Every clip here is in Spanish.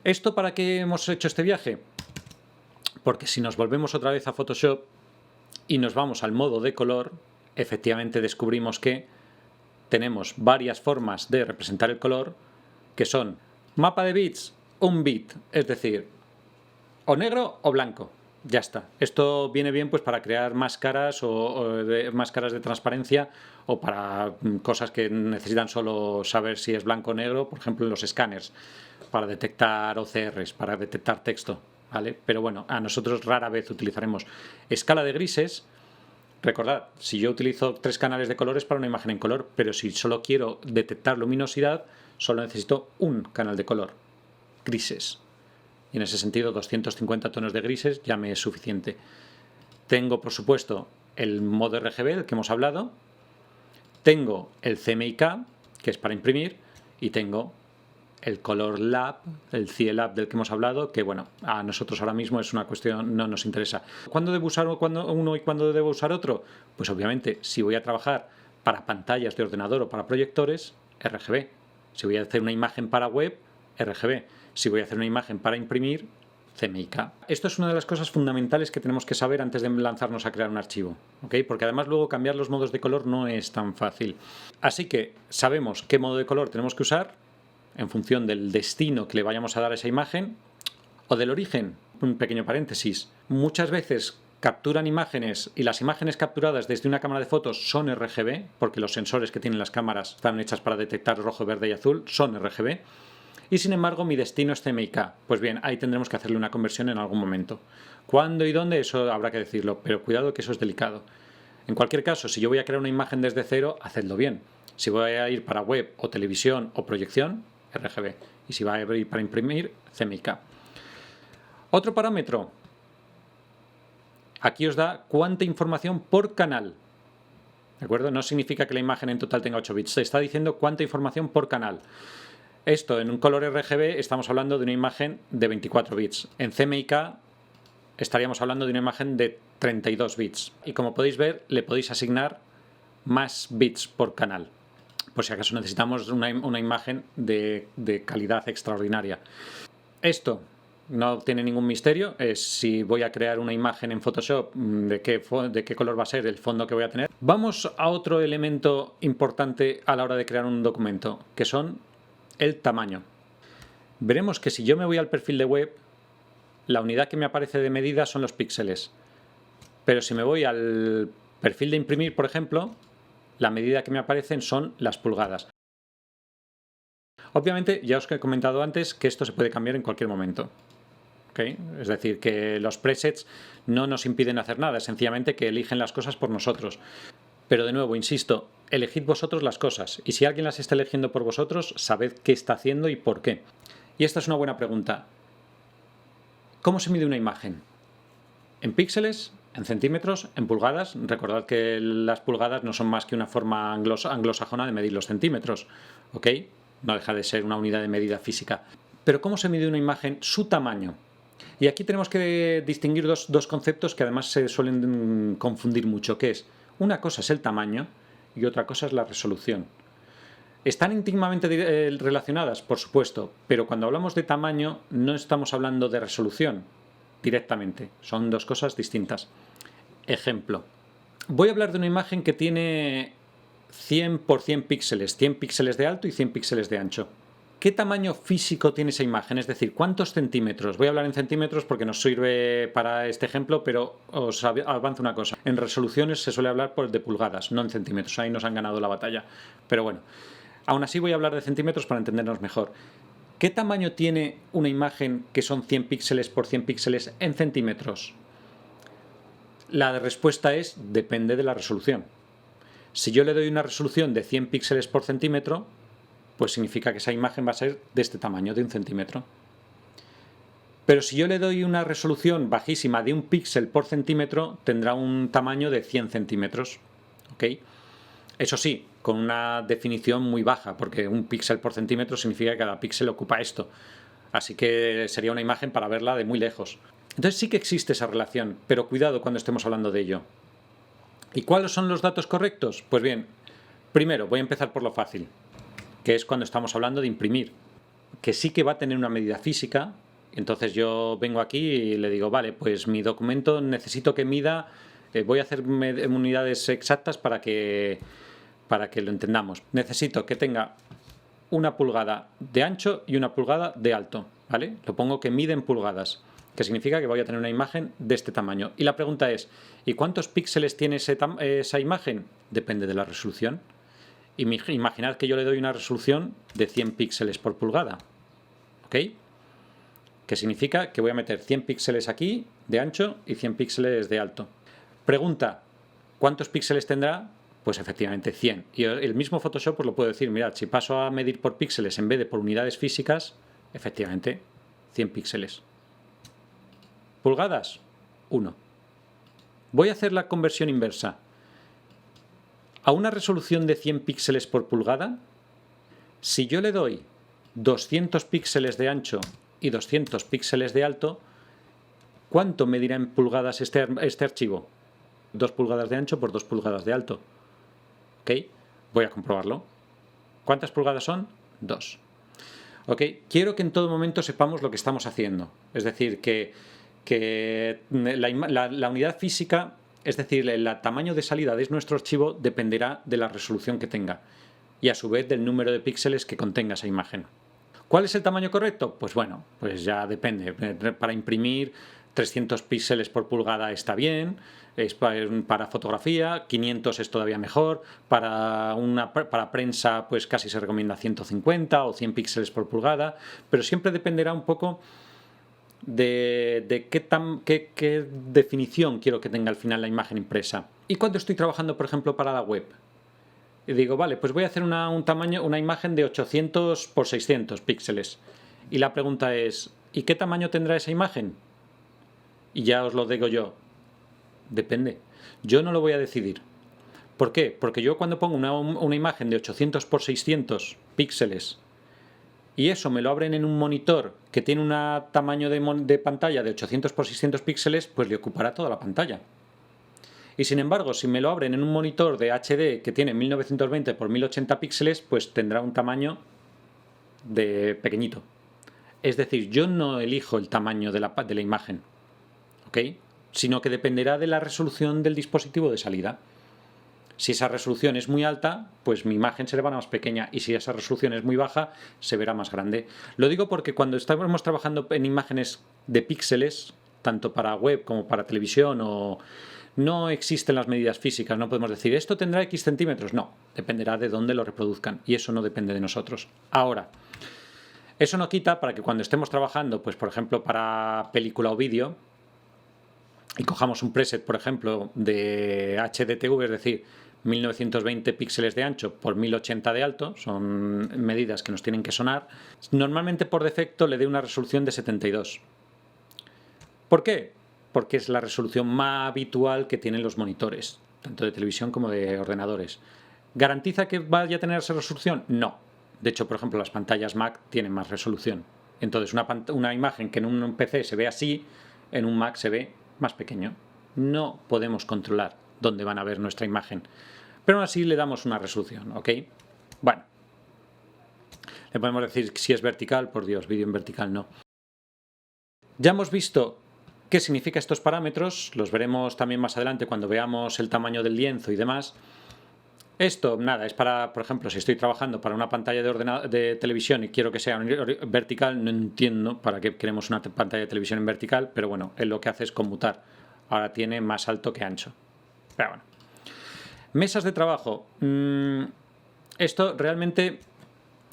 ¿Esto para qué hemos hecho este viaje? Porque si nos volvemos otra vez a Photoshop y nos vamos al modo de color, efectivamente descubrimos que tenemos varias formas de representar el color, que son mapa de bits, un bit, es decir, o negro o blanco. Ya está. Esto viene bien pues para crear máscaras máscaras de transparencia o para cosas que necesitan solo saber si es blanco o negro, por ejemplo en los escáneres, para detectar OCRs, para detectar texto, ¿vale? Pero bueno, a nosotros rara vez utilizaremos escala de grises. Recordad, si yo utilizo 3 canales de colores para una imagen en color, pero si solo quiero detectar luminosidad, solo necesito un canal de color, grises. Y en ese sentido 250 tonos de grises ya me es suficiente. Tengo, por supuesto, el modo RGB del que hemos hablado. Tengo el CMYK, que es para imprimir. Y tengo el Color Lab, el CIE Lab del que hemos hablado, que bueno, a nosotros ahora mismo es una cuestión, no nos interesa. ¿Cuándo debo usar uno y cuándo debo usar otro? Pues obviamente, si voy a trabajar para pantallas de ordenador o para proyectores, RGB. Si voy a hacer una imagen para web, RGB. Si voy a hacer una imagen para imprimir, CMYK. Esto es una de las cosas fundamentales que tenemos que saber antes de lanzarnos a crear un archivo, ¿ok? Porque además luego cambiar los modos de color no es tan fácil. Así que sabemos qué modo de color tenemos que usar en función del destino que le vayamos a dar a esa imagen o del origen. Un pequeño paréntesis. Muchas veces capturan imágenes y las imágenes capturadas desde una cámara de fotos son RGB, porque los sensores que tienen las cámaras están hechas para detectar rojo, verde y azul, son RGB. Y sin embargo mi destino es CMYK. Pues bien, ahí tendremos que hacerle una conversión en algún momento. ¿Cuándo y dónde? Eso habrá que decirlo, pero cuidado que eso es delicado. En cualquier caso, si yo voy a crear una imagen desde cero, hacedlo bien. Si voy a ir para web o televisión o proyección, RGB. Y si va a ir para imprimir, CMYK. Otro parámetro. Aquí os da cuánta información por canal. ¿De acuerdo? No significa que la imagen en total tenga 8 bits. Se está diciendo cuánta información por canal. Esto en un color RGB estamos hablando de una imagen de 24 bits. En CMYK estaríamos hablando de una imagen de 32 bits. Y como podéis ver, le podéis asignar más bits por canal. Por si acaso necesitamos una imagen de calidad extraordinaria. Esto no tiene ningún misterio. Es si voy a crear una imagen en Photoshop, de qué color va a ser el fondo que voy a tener. Vamos a otro elemento importante a la hora de crear un documento, que son el tamaño. Veremos que si yo me voy al perfil de web, la unidad que me aparece de medida son los píxeles. Pero si me voy al perfil de imprimir, por ejemplo, la medida que me aparecen son las pulgadas. Obviamente, ya os he comentado antes que esto se puede cambiar en cualquier momento. ¿Okay? Es decir, que los presets no nos impiden hacer nada, es sencillamente que eligen las cosas por nosotros. Pero de nuevo, insisto, elegid vosotros las cosas, y si alguien las está eligiendo por vosotros, sabed qué está haciendo y por qué. Y esta es una buena pregunta. ¿Cómo se mide una imagen? ¿En píxeles? ¿En centímetros? ¿En pulgadas? Recordad que las pulgadas no son más que una forma anglosajona de medir los centímetros, ¿ok? No deja de ser una unidad de medida física. Pero ¿cómo se mide una imagen? Su tamaño. Y aquí tenemos que distinguir dos conceptos que además se suelen confundir mucho, que es, una cosa es el tamaño y otra cosa es la resolución. ¿Están íntimamente relacionadas? Por supuesto, pero cuando hablamos de tamaño no estamos hablando de resolución directamente, son dos cosas distintas. Ejemplo, voy a hablar de una imagen que tiene 100 por 100 píxeles, 100 píxeles de alto y 100 píxeles de ancho. ¿Qué tamaño físico tiene esa imagen? Es decir, ¿cuántos centímetros? Voy a hablar en centímetros porque nos sirve para este ejemplo, pero os avanzo una cosa. En resoluciones se suele hablar de pulgadas, no en centímetros. Ahí nos han ganado la batalla. Pero bueno, aún así voy a hablar de centímetros para entendernos mejor. ¿Qué tamaño tiene una imagen que son 100 píxeles por 100 píxeles en centímetros? La respuesta es, depende de la resolución. Si yo le doy una resolución de 100 píxeles por centímetro, pues significa que esa imagen va a ser de este tamaño, de 1 centímetro. Pero si yo le doy una resolución bajísima de 1 píxel por centímetro, tendrá un tamaño de 100 centímetros. ¿Ok? Eso sí, con una definición muy baja, porque 1 píxel por centímetro significa que cada píxel ocupa esto. Así que sería una imagen para verla de muy lejos. Entonces sí que existe esa relación, pero cuidado cuando estemos hablando de ello. ¿Y cuáles son los datos correctos? Pues bien, primero voy a empezar por lo fácil, que es cuando estamos hablando de imprimir. que sí que va a tener una medida física. Entonces yo vengo aquí y le digo, vale, pues mi documento necesito que mida, voy a hacer unidades exactas para que lo entendamos. Necesito que tenga 1 pulgada de ancho y 1 pulgada de alto, ¿vale? Lo pongo que mide en pulgadas, que significa que voy a tener una imagen de este tamaño. Y la pregunta es, ¿y cuántos píxeles tiene esa imagen? Depende de la resolución. Imaginad que yo le doy una resolución de 100 píxeles por pulgada, ¿ok? Que significa que voy a meter 100 píxeles aquí de ancho y 100 píxeles de alto. Pregunta, ¿cuántos píxeles tendrá? Pues efectivamente 100. Y el mismo Photoshop pues lo puedo decir, mirad, si paso a medir por píxeles en vez de por unidades físicas, efectivamente 100 píxeles. ¿Pulgadas? 1. Voy a hacer la conversión inversa. A una resolución de 100 píxeles por pulgada, si yo le doy 200 píxeles de ancho y 200 píxeles de alto, ¿cuánto medirá en pulgadas este archivo? 2 pulgadas de ancho por 2 pulgadas de alto. ¿Ok? Voy a comprobarlo. ¿Cuántas pulgadas son? 2. ¿Ok? Quiero que en todo momento sepamos lo que estamos haciendo. Es decir, que la unidad física, es decir, el tamaño de salida de nuestro archivo dependerá de la resolución que tenga y a su vez del número de píxeles que contenga esa imagen. ¿Cuál es el tamaño correcto? Pues bueno, pues ya depende. Para imprimir 300 píxeles por pulgada está bien, es para fotografía, 500 es todavía mejor, para prensa pues casi se recomienda 150 o 100 píxeles por pulgada, pero siempre dependerá un poco de qué definición quiero que tenga al final la imagen impresa. Y cuando estoy trabajando, por ejemplo, para la web, y digo, vale, pues voy a hacer una imagen de 800 por 600 píxeles. Y la pregunta es, ¿y qué tamaño tendrá esa imagen? Y ya os lo digo yo, depende. Yo no lo voy a decidir. ¿Por qué? Porque yo cuando pongo una imagen de 800 por 600 píxeles y eso me lo abren en un monitor que tiene un tamaño de pantalla de 800 por 600 píxeles, pues le ocupará toda la pantalla. Y sin embargo, si me lo abren en un monitor de HD que tiene 1920 por 1080 píxeles, pues tendrá un tamaño de pequeñito. Es decir, yo no elijo el tamaño de la imagen, ¿ok? Sino que dependerá de la resolución del dispositivo de salida. Si esa resolución es muy alta, pues mi imagen será más pequeña, y si esa resolución es muy baja, se verá más grande. Lo digo porque cuando estamos trabajando en imágenes de píxeles, tanto para web como para televisión, no existen las medidas físicas, no podemos decir, ¿esto tendrá X centímetros? No, dependerá de dónde lo reproduzcan, y eso no depende de nosotros. Ahora, eso no quita para que cuando estemos trabajando, pues por ejemplo para película o vídeo, y cojamos un preset, por ejemplo, de HDTV, es decir, 1920 píxeles de ancho por 1080 de alto, son medidas que nos tienen que sonar, normalmente por defecto le dé una resolución de 72. ¿Por qué? Porque es la resolución más habitual que tienen los monitores, tanto de televisión como de ordenadores. ¿Garantiza que vaya a tener esa resolución? No. De hecho, por ejemplo, las pantallas Mac tienen más resolución. Entonces, una imagen que en un PC se ve así, en un Mac se ve más pequeño. No podemos controlar dónde van a ver nuestra imagen, pero aún así le damos una resolución, ¿ok? Bueno, le podemos decir si es vertical, por Dios, vídeo en vertical no. Ya hemos visto qué significan estos parámetros, los veremos también más adelante cuando veamos el tamaño del lienzo y demás. Esto, nada, es para, por ejemplo, si estoy trabajando para una pantalla de televisión y quiero que sea vertical, no entiendo para qué queremos una pantalla de televisión en vertical, pero bueno, él lo que hace es conmutar. Ahora tiene más alto que ancho. Pero bueno. Mesas de trabajo. Esto realmente,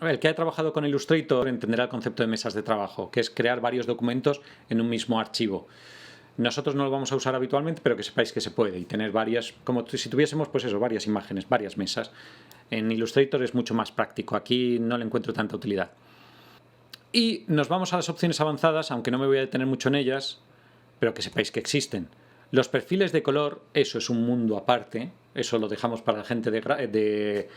el que ha trabajado con Illustrator entenderá el concepto de mesas de trabajo, que es crear varios documentos en un mismo archivo. Nosotros no lo vamos a usar habitualmente, pero que sepáis que se puede y tener varias, como si tuviésemos pues eso, varias imágenes, varias mesas. En Illustrator es mucho más práctico, aquí no le encuentro tanta utilidad. Y nos vamos a las opciones avanzadas, aunque no me voy a detener mucho en ellas, pero que sepáis que existen. Los perfiles de color, eso es un mundo aparte, eso lo dejamos para la gente de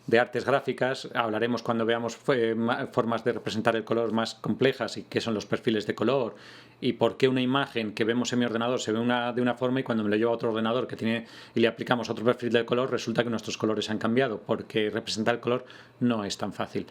de artes gráficas. Hablaremos cuando veamos formas de representar el color más complejas y qué son los perfiles de color y por qué una imagen que vemos en mi ordenador se ve de una forma y cuando me lo llevo a otro ordenador y le aplicamos otro perfil de color, resulta que nuestros colores han cambiado, porque representar el color no es tan fácil.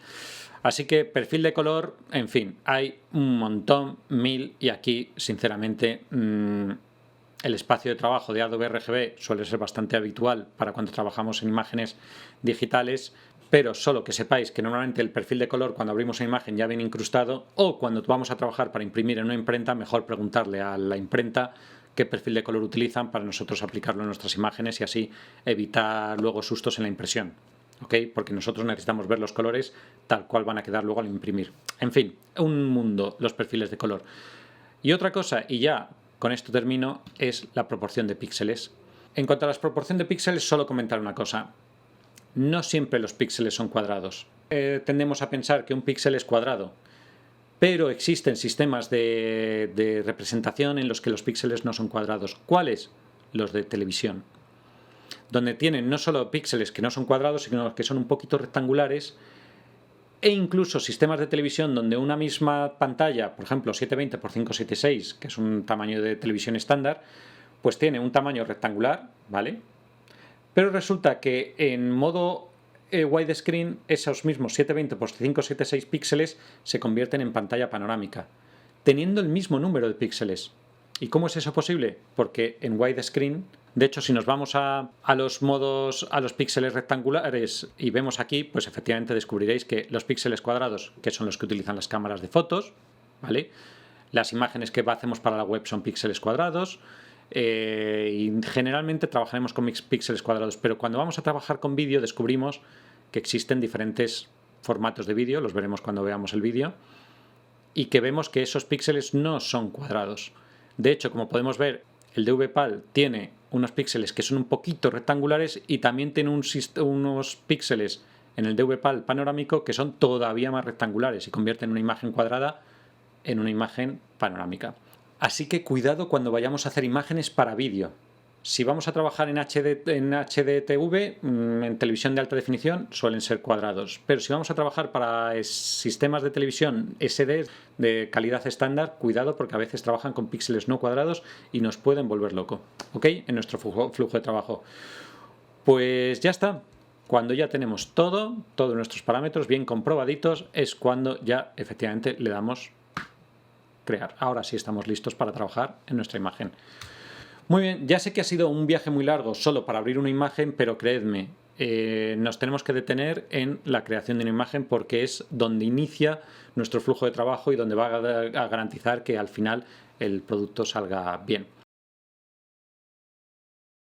Así que perfil de color, en fin, hay un montón, 1000, y aquí, sinceramente, el espacio de trabajo de Adobe RGB suele ser bastante habitual para cuando trabajamos en imágenes digitales, pero solo que sepáis que normalmente el perfil de color cuando abrimos una imagen ya viene incrustado, o cuando vamos a trabajar para imprimir en una imprenta, mejor preguntarle a la imprenta qué perfil de color utilizan para nosotros aplicarlo en nuestras imágenes y así evitar luego sustos en la impresión. ¿Ok? Porque nosotros necesitamos ver los colores tal cual van a quedar luego al imprimir. En fin, un mundo los perfiles de color. Y otra cosa, y ya con esto termino, es la proporción de píxeles. En cuanto a la proporción de píxeles, solo comentar una cosa. No siempre los píxeles son cuadrados. Tendemos a pensar que un píxel es cuadrado, pero existen sistemas de representación en los que los píxeles no son cuadrados. ¿Cuáles? Los de televisión, donde tienen no solo píxeles que no son cuadrados, sino que son un poquito rectangulares, e incluso sistemas de televisión donde una misma pantalla, por ejemplo 720 x 576, que es un tamaño de televisión estándar, pues tiene un tamaño rectangular, ¿vale? Pero resulta que en modo widescreen esos mismos 720 x 576 píxeles se convierten en pantalla panorámica, teniendo el mismo número de píxeles. ¿Y cómo es eso posible? Porque en widescreen, de hecho, si nos vamos a los píxeles rectangulares y vemos aquí, pues efectivamente descubriréis que los píxeles cuadrados, que son los que utilizan las cámaras de fotos, ¿vale? Las imágenes que hacemos para la web son píxeles cuadrados, y generalmente trabajaremos con píxeles cuadrados, pero cuando vamos a trabajar con vídeo descubrimos que existen diferentes formatos de vídeo, los veremos cuando veamos el vídeo, y que vemos que esos píxeles no son cuadrados. De hecho, como podemos ver, el DVPAL tiene unos píxeles que son un poquito rectangulares y también tiene unos píxeles en el DVPAL panorámico que son todavía más rectangulares y convierten una imagen cuadrada en una imagen panorámica. Así que cuidado cuando vayamos a hacer imágenes para vídeo. Si vamos a trabajar en HDTV, en televisión de alta definición, suelen ser cuadrados. Pero si vamos a trabajar para sistemas de televisión SD de calidad estándar, cuidado porque a veces trabajan con píxeles no cuadrados y nos pueden volver loco, ¿ok? En nuestro flujo de trabajo. Pues ya está. Cuando ya tenemos todos nuestros parámetros bien comprobaditos, es cuando ya efectivamente le damos crear. Ahora sí estamos listos para trabajar en nuestra imagen. Muy bien, ya sé que ha sido un viaje muy largo solo para abrir una imagen, pero creedme, nos tenemos que detener en la creación de una imagen porque es donde inicia nuestro flujo de trabajo y donde va a garantizar que al final el producto salga bien.